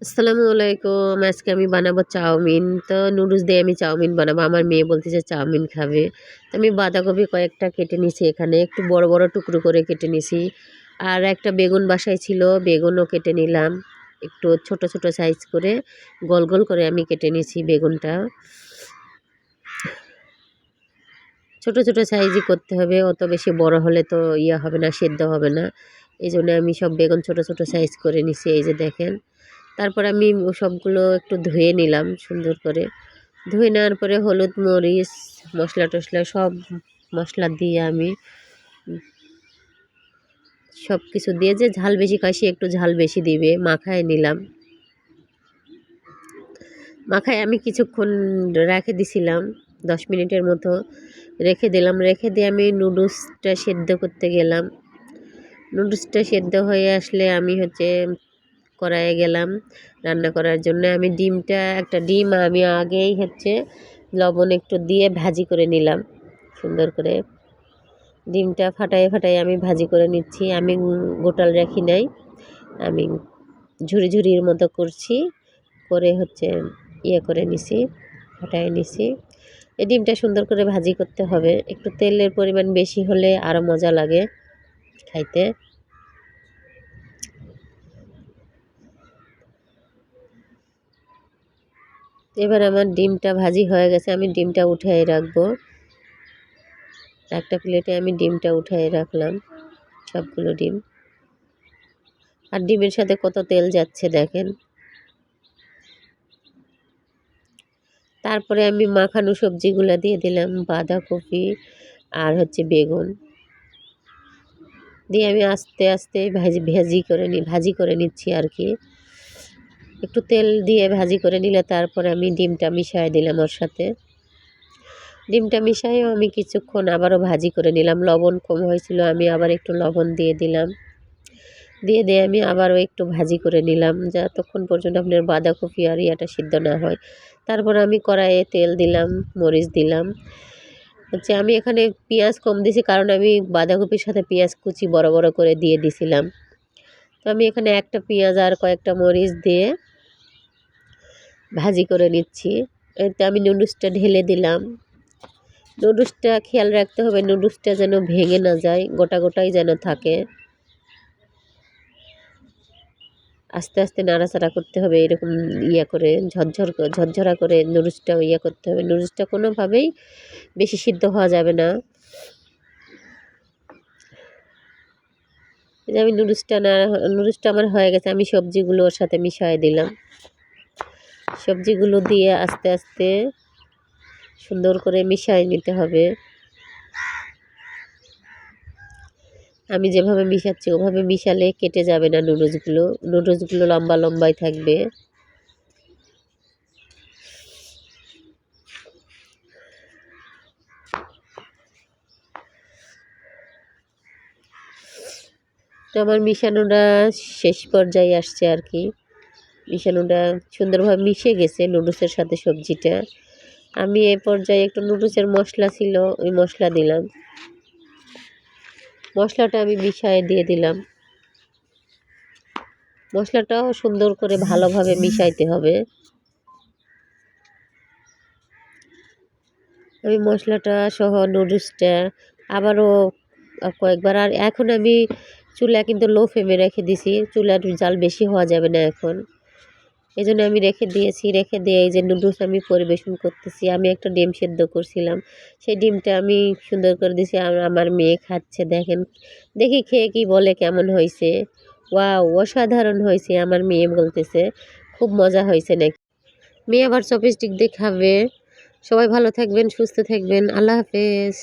আসসালামু আলাইকুম। আজকে আমি বানাবো চাউমিন। তো নুডলস দিয়ে আমি চাউমিন বানাবো। আমার মেয়ে বলতেছে চাউমিন খাবে। তো আমি বাঁধাকপি কয়েকটা কেটে নিছি এখানে। একটু বড়, বড় টুকরো করে কেটে নিছি। আর একটা বেগুন বাসায় ছিল, বেগুনও কেটে নিলাম। একটু ছোট, ছোট সাইজ করে গোল, গোল করে আমি কেটে নিছি বেগুনটা। ছোট, ছোট সাইজই করতে হবে। অত বেশি বড় হলে তো হবে না, সেদ্ধ হবে না। এইজন্য আমি সব বেগুন ছোট, ছোট সাইজ করে নিছি। এই যে দেখেন। তারপর আমি সবগুলো একটু ধুয়ে নিলাম সুন্দর করে। ধুয়ে নেওয়ার পরে হলুদ, মরিচ, মশলা টশলা সব মশলা দিয়ে আমি সব কিছু দিয়ে, যে ঝাল বেশি খায় সে একটু ঝাল বেশি দিবে, মাখায় নিলাম। মাখায় আমি কিছুক্ষণ রেখে দিছিলাম, 10 মিনিটের মতো রেখে দিলাম। রেখে দিয়ে আমি নুডলসটা সেদ্ধ করতে গেলাম। নুডলসটা সেদ্ধ হয়ে আসলে আমি কড়াইয়ে গেলাম রান্না করার জন্য। আমি একটা ডিম আমি আগেই লবণ একটু দিয়ে ভাজি করে নিলাম সুন্দর করে। ডিমটা ফাটাই ফাটাই আমি ভাজি করে নিচ্ছি। আমি গোটাল রাখি নাই, আমি ঝুরি ঝুরির মতো করছি, করে করে নিছি, ফাটাই নিছি। এই ডিমটা সুন্দর করে ভাজি করতে হবে। একটু তেলের পরিমাণ বেশি হলে আরও মজা লাগে খাইতে। এবার আমার ডিমটা ভাজি হয়ে গেছে, আমি ডিমটা উঠিয়ে রাখবো। একটা প্লেটে আমি ডিমটা উঠিয়ে রাখলাম, সবগুলো ডিম। আর ডিমের সাথে কত তেল যাচ্ছে দেখেন। তারপরে আমি মাখানো সবজিগুলো দিয়ে দিলাম, বাঁধাকপি আর বেগুন দিয়ে আমি আস্তে আস্তে ভাজি করে নিচ্ছি আর কি। একটু তেল দিয়ে ভাজি করে নিলে তারপরে আমি ডিমটা মিশিয়ে দিলাম ওর সাথে। ডিমটা মিশিয়েও আমি কিছুক্ষণ আবারও ভাজি করে নিলাম। লবণ কম হয়েছিল, আমি আবার একটু লবণ দিয়ে দিলাম। দিয়ে আমি আবারও একটু ভাজি করে নিলাম, যতক্ষণ পর্যন্ত আপনার বাঁধাকপি আর সিদ্ধ না হয়। তারপর আমি কড়াইয়ে তেল দিলাম, মরিচ দিলাম। আমি এখানে পেঁয়াজ কম দিছি, কারণ আমি বাঁধাকপির সাথে পেঁয়াজ কুচি বড় বড় করে দিয়ে দিছিলাম। তো আমি এখানে একটা পেঁয়াজ আর কয়েকটা মরিচ দিয়ে ভাজি করে নিচ্ছি। এতে আমি নুডলসটা ঢেলে দিলাম। নুডলসটা খেয়াল রাখতে হবে, নুডলসটা যেন ভেঙে না যায়, গোটা গোটাই যেন থাকে। আস্তে আস্তে নাড়াচাড়া করতে হবে, এরকম করে ঝরঝরা করে নুডলসটা করতে হবে। নুডলসটা কোনোভাবেই বেশি সিদ্ধ হওয়া যাবে না। এই যে আমি নুডলসটা আমার হয়ে গেছে, আমি সবজিগুলো ওর সাথে মিশিয়ে দিলাম। সবজিগুলো দিয়ে আস্তে আস্তে সুন্দর করে মিশিয়ে নিতে হবে। আমি যেভাবে মিশাচ্ছি ওভাবে মিশালে কেটে যাবে না নুডলসগুলো লম্বা লম্বাই থাকবে। তো আমার মিশানোটা শেষ পর্যায়ে আসছে আর কি। মিশানোটা সুন্দরভাবে মিশে গেছে নুডলসের সাথে সবজিটা। আমি এই পর্যায়ে একটু নুডলসের মশলা ছিল, ওই মশলা দিলাম। মশলাটা আমি মিশিয়ে দিয়ে দিলাম। মশলাটাও সুন্দর করে ভালোভাবে মিশাইতে হবে। আমি মশলাটা সহ নুডলসটা আবারও কয়েকবার, আর এখন আমি চুলা কিন্তু লো ফ্লেমে রেখে দিছি, চুলার জাল বেশি হওয়া যাবে না এখন। এই জন্য আমি রেখে দিয়েছি। রেখে দিয়ে এই যে নুডলস আমি পরিবেশন করতেছি। আমি একটা ডিম সেদ্ধ করছিলাম, সেই ডিমটা আমি সুন্দর করে দিছি। আর আমার মেয়ে খাচ্ছে, দেখেন, দেখি খেয়ে কি বলে কেমন হয়েছে। ওয়াও, অসাধারণ হয়েছে, আমার মেয়ে বলতেছে খুব মজা হয়েছে নাকি। মেয়ে আবার চপস্টিক দিয়ে খাবে। সবাই ভালো থাকবেন, সুস্থ থাকবেন, আল্লাহ হাফেজ।